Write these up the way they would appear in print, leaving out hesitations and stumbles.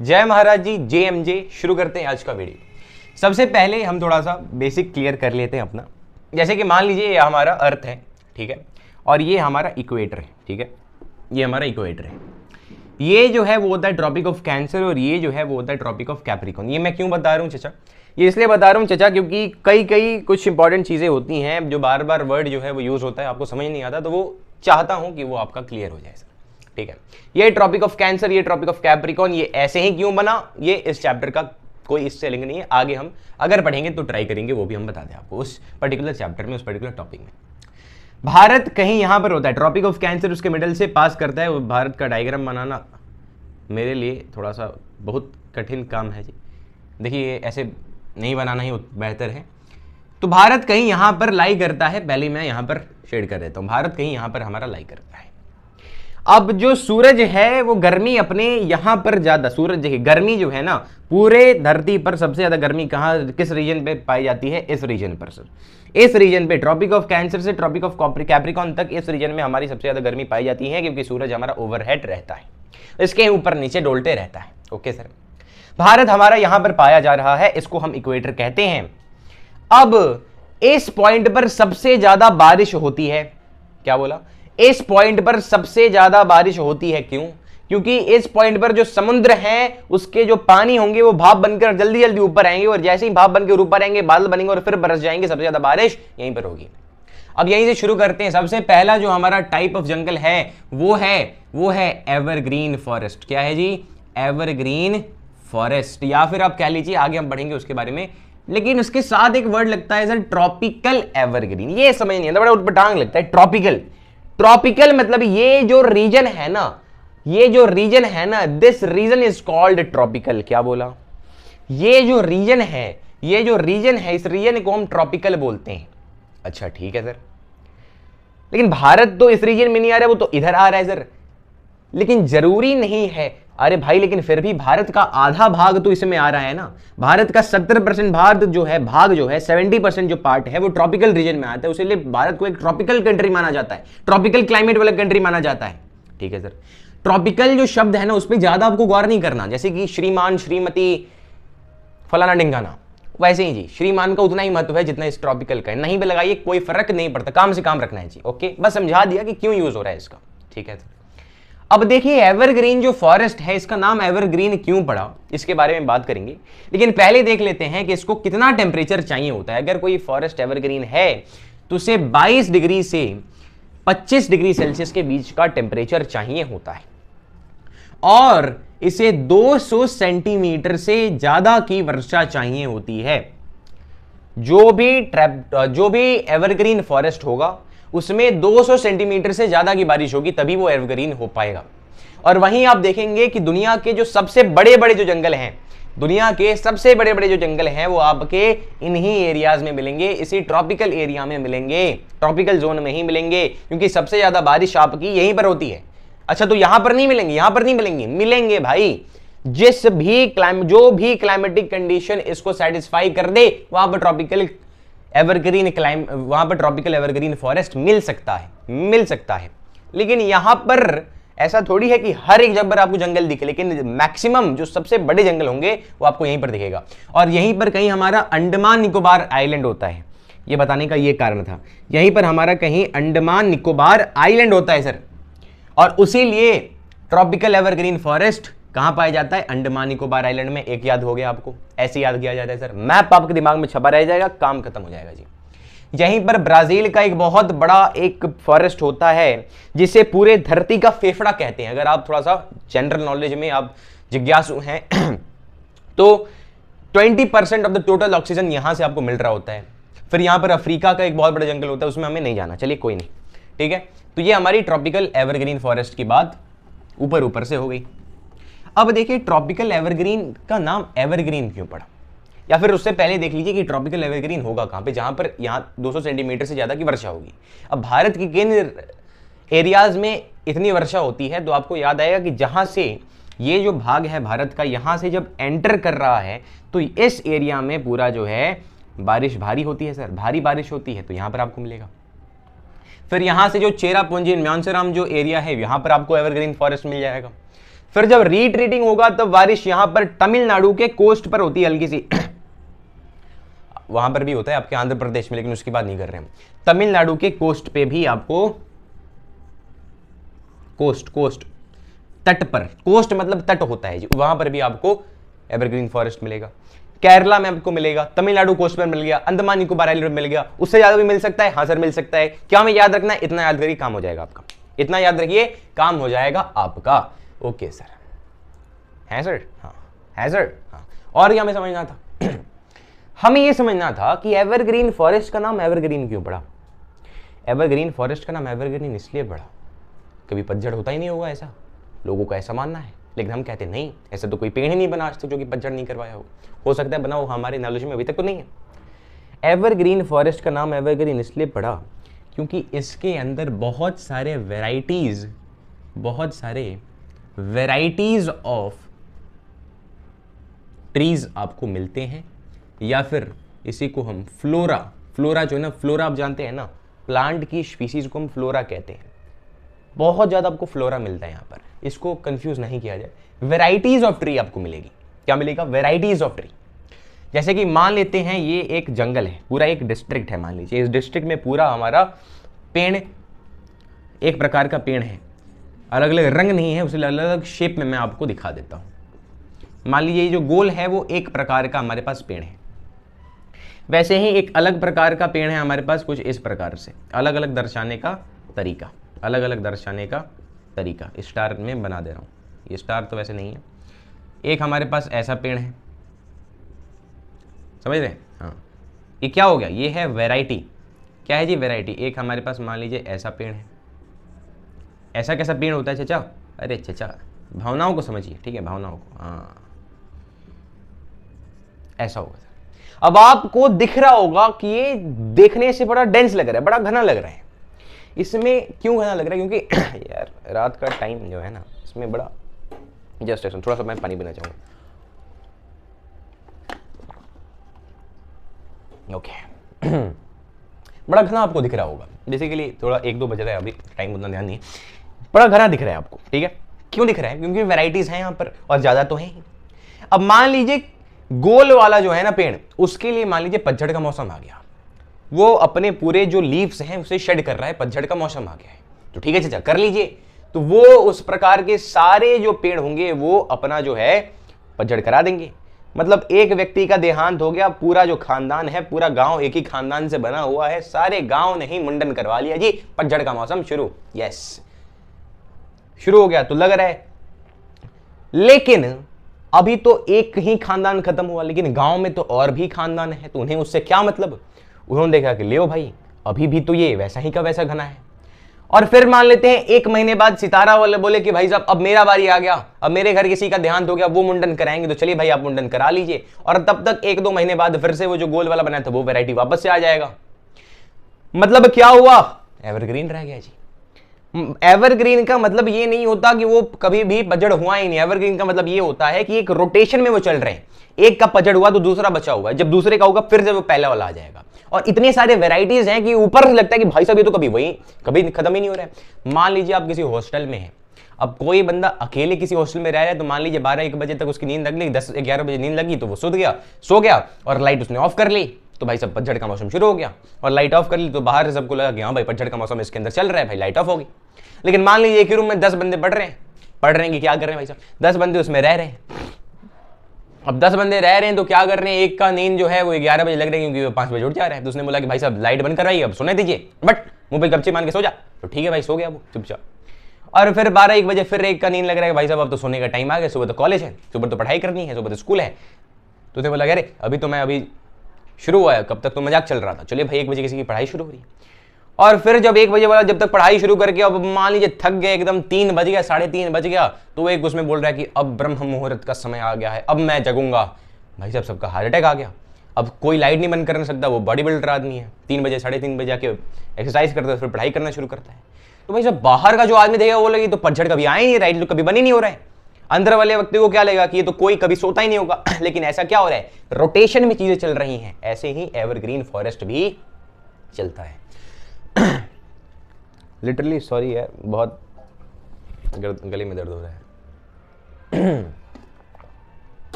जय महाराज जी, JMJ। शुरू करते हैं आज का वीडियो। सबसे पहले हम थोड़ा सा बेसिक क्लियर कर लेते हैं अपना। जैसे कि मान लीजिए ये हमारा अर्थ है, ठीक है, और ये हमारा इक्वेटर है, ठीक है, ये हमारा इक्वेटर है। ये जो है वो होता है ट्रॉपिक ऑफ कैंसर और ये जो है वो होता है ट्रॉपिक ऑफ कैप्रिकॉर्न। ये मैं क्यों बता रहा हूँ चचा? ये इसलिए बता रहा हूँ चचा क्योंकि कई कुछ इंपॉर्टेंट चीज़ें होती हैं जो बार बार वर्ड जो है वो यूज़ होता है, आपको समझ नहीं आता, तो वो चाहता हूँ कि वो आपका क्लियर हो जाए सर, ठीक है। ये ट्रॉपिक ऑफ कैंसर, ये ट्रॉपिक ऑफ कैप्रिकॉर्न, ये ऐसे ही क्यों बना, ये इस चैप्टर का कोई इससे लिंक नहीं है। आगे हम अगर पढ़ेंगे तो ट्राई करेंगे, वो भी हम बता दें आपको उस पर्टिकुलर चैप्टर में, उस पर्टिकुलर टॉपिक में। भारत कहीं यहां पर होता है, ट्रॉपिक ऑफ कैंसर उसके मिडल से पास करता है। भारत का डायग्राम बनाना मेरे लिए थोड़ा सा बहुत कठिन काम है जी। देखिए ऐसे नहीं बनाना ही बेहतर है। तो भारत कहीं यहां पर लाई करता है, पहले मैं यहां पर शेड कर देता हूं। भारत कहीं यहां पर हमारा लाई करता है। अब जो सूरज है वो गर्मी अपने यहां पर ज्यादा, सूरज देखिए गर्मी जो है ना पूरे धरती पर सबसे ज्यादा गर्मी कहां, किस रीजन पे पाई जाती है? इस रीजन पर सर, इस रीजन पे ट्रॉपिक ऑफ कैंसर से ट्रॉपिक ऑफ कैप्रिकॉर्न तक इस रीजन में हमारी सबसे ज्यादा गर्मी पाई जाती है, क्योंकि सूरज हमारा ओवरहेड रहता है, इसके ऊपर नीचे डोलते रहता है। ओके सर, भारत हमारा यहां पर पाया जा रहा है, इसको हम इक्वेटर कहते हैं। अब इस पॉइंट पर सबसे ज्यादा बारिश होती है। क्या बोला? इस पॉइंट पर सबसे ज्यादा बारिश होती है। क्यों? क्योंकि इस पॉइंट पर जो समुद्र है उसके जो पानी होंगे वो भाप बनकर जल्दी जल्दी ऊपर आएंगे, और जैसे ही भाप बनकर ऊपर आएंगे बादल बनेंगे और फिर बरस जाएंगे, सबसे ज्यादा बारिश यहीं पर होगी। अब यहीं से शुरू करते हैं। सबसे पहला जो हमारा टाइप ऑफ जंगल है वो है एवरग्रीन फॉरेस्ट। क्या है जी? एवरग्रीन फॉरेस्ट, या फिर आप कह लीजिए, आगे हम पढ़ेंगे उसके बारे में, लेकिन उसके साथ एक वर्ड लगता है सर ट्रॉपिकल एवरग्रीन। ये समझ नहीं आता, बड़ा उटपटांग लगता है। ट्रॉपिकल मतलब ये जो रीजन है ना, this region is called tropical. क्या बोला? ये जो रीजन है इस रीजन को हम ट्रॉपिकल बोलते हैं। अच्छा ठीक है सर, लेकिन भारत तो इस रीजन में नहीं आ रहा है, वो तो इधर आ रहा है सर। लेकिन जरूरी नहीं है। अरे भाई, लेकिन फिर भी भारत का आधा भाग तो इसमें आ रहा है ना। भारत का 70% भाग जो है 70% जो पार्ट है वो ट्रॉपिकल रीजन में आता है, उसके लिए भारत को एक ट्रॉपिकल कंट्री माना जाता है, ट्रॉपिकल क्लाइमेट वाला कंट्री माना जाता है। ठीक है सर, ट्रॉपिकल जो शब्द है ना उस पर ज्यादा आपको गौर नहीं करना, जैसे कि श्रीमान, श्रीमती, फलाना ढिंगाना, वैसे ही जी श्रीमान का उतना ही महत्व है जितना इस ट्रॉपिकल का है। नहीं भी लगाइए, कोई फर्क नहीं पड़ता, काम से काम रखना है जी। ओके, बस समझा दिया कि क्यों यूज हो रहा है इसका। ठीक है सर, अब देखिए एवरग्रीन जो फॉरेस्ट है इसका नाम एवरग्रीन क्यों पड़ा, इसके बारे में बात करेंगे, लेकिन पहले देख लेते हैं कि इसको कितना टेम्परेचर चाहिए होता है। अगर कोई फॉरेस्ट एवरग्रीन है तो उसे 22 डिग्री से 25 डिग्री सेल्सियस के बीच का टेम्परेचर चाहिए होता है, और इसे 200 सेंटीमीटर से ज्यादा की वर्षा चाहिए होती है। जो भी एवरग्रीन फॉरेस्ट होगा उसमें 200 सेंटीमीटर से ज्यादा की बारिश होगी, तभी वो एवरग्रीन हो पाएगा। और वहीं आप देखेंगे कि दुनिया के जो सबसे बड़े बड़े जो जंगल हैं, वो आपके इन्हीं एरियाज में मिलेंगे, इसी ट्रॉपिकल एरिया में मिलेंगे, ट्रॉपिकल जोन में ही मिलेंगे, क्योंकि सबसे ज्यादा बारिश आपकी यहीं पर होती है। अच्छा, तो यहां पर नहीं मिलेंगे, मिलेंगे भाई। जो भी क्लाइमेटिक कंडीशन इसको सेटिस्फाई कर दे वहां पर ट्रॉपिकल एवरग्रीन फॉरेस्ट मिल सकता है। लेकिन यहां पर ऐसा थोड़ी है कि हर एक जगह पर आपको जंगल दिखे, लेकिन मैक्सिमम जो सबसे बड़े जंगल होंगे वो आपको यहीं पर दिखेगा। और यहीं पर कहीं हमारा अंडमान निकोबार आइलैंड होता है, ये बताने का ये कारण था। यहीं पर हमारा कहीं अंडमान निकोबार आइलैंड होता है सर, और उसी लिए ट्रॉपिकल एवरग्रीन फॉरेस्ट कहां पाया जाता है? अंडमान निकोबार आइलैंड में। एक याद हो गया आपको, ऐसे याद किया जाता है सर, मैप आपके दिमाग में छपा रह जाएगा, काम खत्म हो जाएगा जी। यहीं पर ब्राजील का एक बहुत बड़ा एक फॉरेस्ट होता है जिसे पूरे धरती का फेफड़ा कहते हैं। अगर आप थोड़ा सा जनरल नॉलेज में आप जिज्ञासु हैं तो 20% ऑफ द टोटल ऑक्सीजन यहां से आपको मिल रहा होता है। फिर यहां पर अफ्रीका का एक बहुत बड़ा जंगल होता है, उसमें हमें नहीं जाना, चलिए कोई नहीं, ठीक है। तो ये हमारी ट्रॉपिकल एवरग्रीन फॉरेस्ट की बात ऊपर से हो गई। अब देखिए ट्रॉपिकल एवरग्रीन का नाम एवरग्रीन क्यों पड़ा, या फिर उससे पहले देख लीजिए कि ट्रॉपिकल एवरग्रीन होगा कहां पे, जहां पर यहां 200 सेंटीमीटर से ज्यादा की वर्षा होगी। अब भारत की किन एरियाज में इतनी वर्षा होती है, तो आपको याद आएगा कि जहां से ये जो भाग है भारत का, यहां से जब एंटर कर रहा है तो इस एरिया में पूरा जो है बारिश भारी होती है सर, भारी बारिश होती है, तो यहां पर आपको मिलेगा। फिर यहां से जो चेरापूंजी म्यांसराम जो एरिया है, यहां पर आपको एवरग्रीन फॉरेस्ट मिल जाएगा। फिर जब रीट्रीटिंग होगा तब बारिश यहां पर तमिलनाडु के कोस्ट पर होती है हल्की सी वहां पर भी होता है आपके आंध्र प्रदेश में, लेकिन उसकी बात नहीं कर रहे हैं। तमिलनाडु के कोस्ट पे भी आपको कोस्ट तट पर, कोस्ट मतलब तट होता है जी, वहां पर भी आपको एवरग्रीन फॉरेस्ट मिलेगा। केरला में आपको मिलेगा, तमिलनाडु कोस्ट पर मिल गया, अंडमान निकोबार आइलैंड में मिल गया, उससे ज्यादा भी मिल सकता है। हाँ सर मिल सकता है। क्या हमें याद रखना है? इतना याद करिए काम हो जाएगा आपका, इतना याद रखिए काम हो जाएगा आपका। ओके सर, है सर? हाँ है सर। हाँ, और क्या हमें समझना था? हमें यह समझना था कि एवरग्रीन फॉरेस्ट का नाम एवरग्रीन क्यों पड़ा। एवरग्रीन फॉरेस्ट का नाम एवरग्रीन इसलिए पड़ा, कभी पतझड़ होता ही नहीं होगा, ऐसा लोगों का ऐसा मानना है, लेकिन हम कहते नहीं, ऐसा तो कोई पेड़ ही नहीं बना आज तक जो कि पतझड़ नहीं करवाया हो सकता है बनाओ, हमारे नॉलेज में अभी तक तो नहीं है। एवरग्रीन फॉरेस्ट का नाम एवरग्रीन इसलिए पड़ा क्योंकि इसके अंदर बहुत सारे वेराइटीज ऑफ ट्रीज आपको मिलते हैं, या फिर इसी को हम फ्लोरा जो है ना, फ्लोरा आप जानते हैं ना, प्लांट की स्पीसीज को हम फ्लोरा कहते हैं। बहुत ज्यादा आपको फ्लोरा मिलता है यहाँ पर, इसको कंफ्यूज नहीं किया जाए। वेराइटीज ऑफ ट्री आपको मिलेगी। क्या मिलेगा? Varieties of tree. जैसे कि मान लेते हैं ये एक जंगल है, पूरा एक डिस्ट्रिक्ट है, मान लीजिए इस डिस्ट्रिक्ट में पूरा हमारा पेड़ एक प्रकार का पेड़ है, अलग अलग रंग नहीं है, उसे अलग अलग शेप में मैं आपको दिखा देता हूं। मान लीजिए जो गोल है वो एक प्रकार का हमारे पास पेड़ है, वैसे ही एक अलग प्रकार का पेड़ है हमारे पास कुछ इस प्रकार से, अलग अलग दर्शाने का तरीका, अलग अलग दर्शाने का तरीका। स्टार में बना दे रहा हूं, ये स्टार तो वैसे नहीं है। एक हमारे पास ऐसा पेड़ है, समझ रहे हैं? हाँ, ये क्या हो गया? ये है वैरायटी। क्या है जी? वैरायटी। एक हमारे पास मान लीजिए ऐसा पेड़ है। ऐसा कैसा पेड़ होता है चचा? अरे चचा भावनाओं को समझिए, ठीक है, भावनाओं को। हाँ ऐसा होगा। अब आपको दिख रहा होगा कि ये देखने से बड़ा डेंस लग रहा है, बड़ा घना लग रहा है। इसमें क्यों घना लग रहा है? क्योंकि यार रात का टाइम जो है ना, इसमें बड़ा जस्ट थोड़ा सा मैं पानी पीना चाहूंगा। ओके बड़ा घना आपको दिख रहा होगा, जैसे कि लिए थोड़ा 1-2 बज रहा है अभी, टाइम उतना ध्यान नहीं, बड़ा घना दिख रहा है आपको, ठीक है। क्यों दिख रहा है? क्योंकि वैराइटीज हैं यहाँ पर और ज्यादा तो है ही। अब मान लीजिए गोल वाला जो है ना पेड़, उसके लिए मान लीजिए पतझड़ का मौसम आ गया, वो अपने पूरे जो लीव्स हैं उसे शेड कर रहा है, पतझड़ का मौसम आ गया है, तो ठीक है चाचा कर लीजिए। तो वो उस प्रकार के सारे जो पेड़ होंगे वो अपना जो है पतझड़ करा देंगे। मतलब एक व्यक्ति का देहांत हो गया, पूरा जो खानदान है, पूरा गांव एक ही खानदान से बना हुआ है, सारे गांव ने ही मुंडन करवा लिया जी, पतझड़ का मौसम शुरू। यस शुरू हो गया तो लग रहा है। लेकिन अभी तो एक ही खानदान खत्म हुआ, लेकिन गांव में तो और भी खानदान है, तो उन्हें उससे क्या मतलब? उन्होंने देखा कि लियो भाई अभी भी तो ये वैसा ही का वैसा घना है। और फिर मान लेते हैं 1 महीने बाद सितारा वाले बोले कि भाई साहब अब मेरा बारी आ गया, अब मेरे घर किसी का देहांत हो गया, वो मुंडन कराएंगे, तो चलिए भाई आप मुंडन करा लीजिए। और तब तक 1-2 महीने बाद फिर से वो जो गोल वाला बनाया था वो वैरायटी वापस से आ जाएगा। मतलब क्या हुआ? एवरग्रीन रह गया जी। एवरग्रीन का मतलब ये नहीं होता कि वो कभी भी पतझड़ हुआ ही नहीं। एवरग्रीन का मतलब ये होता है कि एक रोटेशन में वो चल रहे हैं, एक का पतझड़ हुआ तो दूसरा बचा हुआ है, जब दूसरे का होगा फिर से वो पहला वाला आ जाएगा। और इतने सारे वेराइटीज हैं कि ऊपर से लगता है कि भाई साहब ये तो कभी खत्म ही नहीं हो रहा है। मान लीजिए आप किसी हॉस्टल में हैं, अब कोई बंदा अकेले किसी हॉस्टल में रह रहा है, तो मान लीजिए 12-1 बजे तक उसकी नींद लग गई, 10-11 बजे नींद लगी तो वो सो गया और लाइट उसने ऑफ कर ली, तो भाई सब पतझड़ का मौसम शुरू हो गया। और लाइट ऑफ कर ली तो बाहर से सबको लगा कि हाँ भाई पतझड़ का मौसम इसके अंदर चल रहा है, भाई लाइट ऑफ होगी। लेकिन मान लीजिए एक ही रूम में 10 बंदे पढ़ रहे हैं कि क्या कर रहे हैं भाई साहब, 10 बंदे उसमें रह रहे हैं। अब 10 बंदे रह रहे हैं तो क्या कर रहे हैं, एक का नींद जो है वो 11 बजे लग रही है क्योंकि वो 5 बजे उठ जा रहा है, तो उसने बोला कि भाई साहब लाइट बंद करवाइए, अब सोने दीजिए, बट मुंह पे गपचे मान के सो जा। तो ठीक है भाई सो गया वो चुपचाप। और फिर 12-1 बजे फिर एक का नींद लग रहा है, भाई साहब अब तो सोने का टाइम आ गया, सुबह तो कॉलेज है, सुबह तो पढ़ाई करनी है, सुबह तो स्कूल है। तो उसने बोला अरे अभी तो मैं अभी शुरू हुआ है, कब तक तो मजाक चल रहा था, चलिए भाई 1 बजे किसी की पढ़ाई शुरू हो रही है। और फिर जब 1 बजे वाला जब तक पढ़ाई शुरू करके अब मान लीजिए थक गए एकदम, 3 बज गया, 3:30 बज गया, तो एक उसमें बोल रहा है कि अब ब्रह्म मुहूर्त का समय आ गया है, अब मैं जगूंगा। भाई साहब सबका हार्ट अटैक आ गया। अब कोई लाइट नहीं बंद कर सकता, वो बॉडी बिल्डर आदमी है, 3 बजे 3:30 बजे आके एक्सरसाइज करता है, फिर पढ़ाई करना शुरू करता है। तो भाई साहब बाहर का जो आदमी देगा वो लगे तो पतझड़ कभी आए नहीं, राइट तो कभी बनी नहीं हो रहा है। अंदर वाले व्यक्ति को क्या लगेगा कि ये तो कोई कभी सोता ही नहीं होगा। लेकिन ऐसा क्या हो रहा है, रोटेशन में चीजें चल रही हैं। ऐसे ही एवरग्रीन फॉरेस्ट भी चलता है। लिटरली सॉरी है, बहुत गले में दर्द हो रहा है।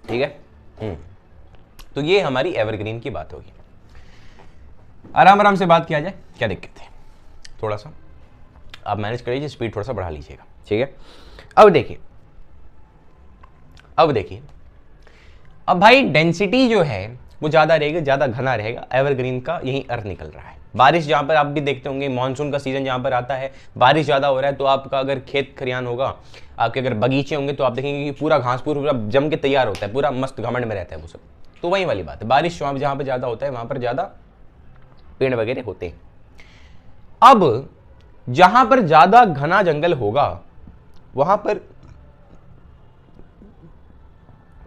ठीक है। तो ये हमारी एवरग्रीन की बात होगी। आराम आराम से बात किया जाए, क्या दिक्कत है, थोड़ा सा आप मैनेज कर लीजिए, स्पीड थोड़ा सा बढ़ा लीजिएगा, ठीक है। अब देखिए अब भाई डेंसिटी जो है वो ज़्यादा रहेगा, ज़्यादा घना रहेगा, एवरग्रीन का यही अर्थ निकल रहा है। बारिश जहाँ पर आप भी देखते होंगे, मानसून का सीजन जहाँ पर आता है, बारिश ज़्यादा हो रहा है, तो आपका अगर खेत खरियान होगा, आपके अगर बगीचे होंगे, तो आप देखेंगे कि पूरा घास पूरा जम के तैयार होता है, पूरा मस्त घमंड में रहता है वो सब। तो वही वाली बात है, बारिश जहाँ पर ज़्यादा होता है वहाँ पर ज़्यादा पेड़ वगैरह होते हैं। अब जहाँ पर ज़्यादा घना जंगल होगा, वहाँ पर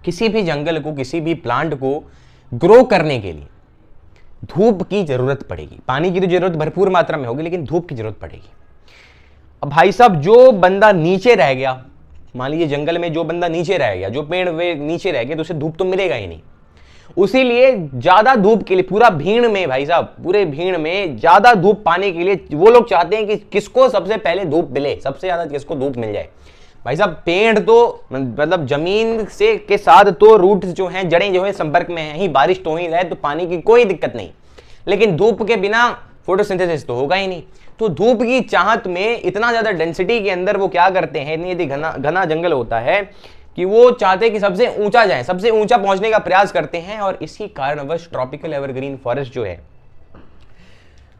किसी भी जंगल को, किसी भी प्लांट को ग्रो करने के लिए धूप की जरूरत पड़ेगी। पानी की तो जरूरत भरपूर मात्रा में होगी, लेकिन धूप की जरूरत पड़ेगी। अब भाई साहब, जो बंदा नीचे रह गया, मान लीजिए जंगल में जो बंदा नीचे रह गया, जो पेड़ वे नीचे रह गए, तो उसे धूप तो मिलेगा ही नहीं। उसीलिए ज्यादा धूप के लिए पूरा भीड़ में, भाई साहब पूरे भीड़ में ज्यादा धूप पाने के लिए वो लोग चाहते हैं कि किसको सबसे पहले धूप मिले, सबसे ज्यादा किसको धूप मिल जाए। भाई साहब पेड़ तो मतलब जमीन से के साथ तो रूट्स जो हैं, जड़ें जो है संपर्क में हैं ही, बारिश तो हो ही रहे तो पानी की कोई दिक्कत नहीं, लेकिन धूप के बिना फोटोसिंथेसिस तो होगा ही नहीं। तो धूप की चाहत में इतना ज्यादा डेंसिटी के अंदर वो क्या करते हैं, इतनी यदि घना जंगल होता है कि वो चाहते हैं कि सबसे ऊंचा जाए, सबसे ऊंचा पहुंचने का प्रयास करते हैं। और इसी कारणवश ट्रॉपिकल एवरग्रीन फॉरेस्ट जो है,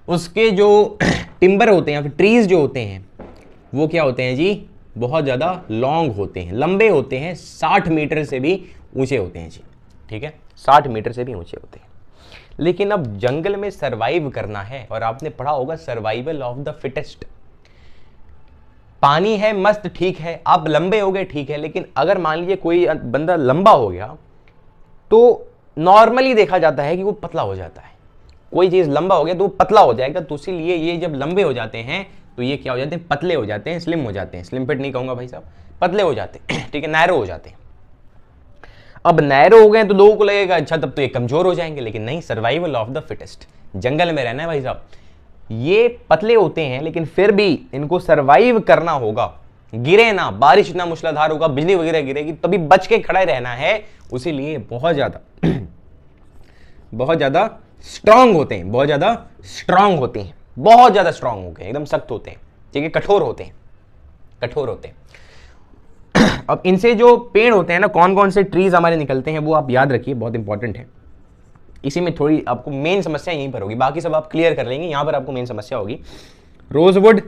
उसके जो टिम्बर होते हैं या फिर ट्रीज जो होते हैं, वो क्या होते हैं जी, बहुत ज़्यादा लॉन्ग होते हैं, लंबे होते हैं, 60 मीटर से भी ऊंचे होते हैं जी, ठीक है, 60 मीटर से भी ऊंचे होते हैं। लेकिन अब जंगल में सरवाइव करना है, और आपने पढ़ा होगा सर्वाइवल ऑफ द फिटेस्ट। पानी है मस्त, ठीक है, आप लंबे हो गए, ठीक है, लेकिन अगर मान लीजिए कोई बंदा लंबा हो गया, तो नॉर्मली देखा जाता है कि वो पतला हो जाता है। कोई चीज़ लंबा हो गया तो वो पतला हो जाएगा, तो इसीलिए ये जब लंबे हो जाते हैं तो ये क्या हो जाते हैं, पतले हो जाते हैं, स्लिम हो जाते हैं। स्लिम फिट नहीं कहूंगा भाई साहब, पतले हो जाते हैं, ठीक है, नैरो हो जाते हैं। अब नैरो हो गए तो लोगों को लगेगा अच्छा तब तो ये कमजोर हो जाएंगे, लेकिन नहीं, सर्वाइवल ऑफ द फिटेस्ट। जंगल में रहना है भाई साहब, ये पतले होते हैं लेकिन फिर भी इनको सर्वाइव करना होगा, गिरे ना, बारिश इतना मूसलाधार होगा, बिजली वगैरह गिरेगी, तभी बच के खड़ा रहना है। उसीलिए बहुत ज्यादा स्ट्रांग होते हैं, बहुत ज्यादा स्ट्रांग होते हैं, बहुत ज्यादा स्ट्रांग होते हैं, एकदम सख्त होते हैं, ठीक है, कठोर होते हैं। अब इनसे जो पेड़ होते हैं ना, कौन कौन से ट्रीज हमारे निकलते हैं, वो आप याद रखिए, बहुत इंपॉर्टेंट है। इसी में थोड़ी आपको मेन समस्या यहीं पर होगी, बाकी सब आप क्लियर कर लेंगे, यहां पर आपको मेन समस्या होगी रोजवुड,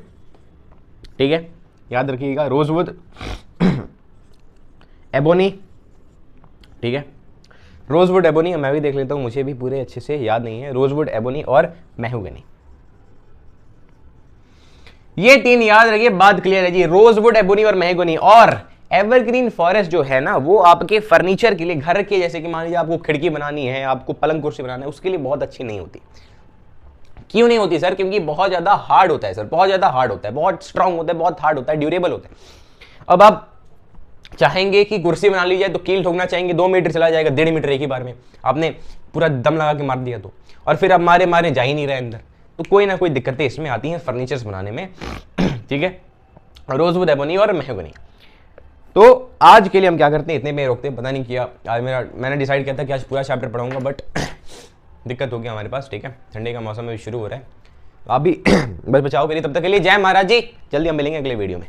ठीक है, याद रखिएगा, रोजवुड, एबोनी, ठीक है, रोजवुड एबोनी, मैं भी देख लेता हूं, मुझे भी पूरे अच्छे से याद नहीं है, रोजवुड एबोनी और मेहगनी, ये 3 याद रखिए, बात क्लियर है जी। रोजवुड एबोनी और मेहगनी। और एवरग्रीन फॉरेस्ट जो है ना, वो आपके फर्नीचर के लिए, घर के, जैसे कि मान लीजिए आपको खिड़की बनानी है, आपको पलंग कुर्सी बनाना है, उसके लिए बहुत अच्छी नहीं होती। क्यों नहीं होती सर? क्योंकि बहुत ज्यादा हार्ड होता है सर, बहुत ज्यादा हार्ड होता है, बहुत स्ट्रांग होता है, बहुत हार्ड होता है, ड्यूरेबल होता है। अब आप चाहेंगे कि कुर्सी बना ली जाए तो कील ठोकना चाहेंगे, 2 मीटर चला जाएगा, 1.5 मीटर एक ही बार में, आपने पूरा दम लगा के मार दिया तो, और फिर अब मारे जा ही नहीं रहे अंदर, तो कोई ना कोई दिक्कतें इसमें आती हैं फर्नीचर्स बनाने में, ठीक है। रोजवुड एबोनी और मेहगनी। तो आज के लिए हम क्या करते हैं, इतने में रोकते हैं, पता नहीं किया आज मैंने डिसाइड किया था कि आज पूरा चैप्टर पढ़ाऊंगा, बट दिक्कत हो गया हमारे पास, ठीक है, ठंडे का मौसम भी शुरू हो रहा है, आप भी बस बचाओ करिए। तब तक के लिए जय महाराज जी, जल्दी हम मिलेंगे अगले वीडियो में।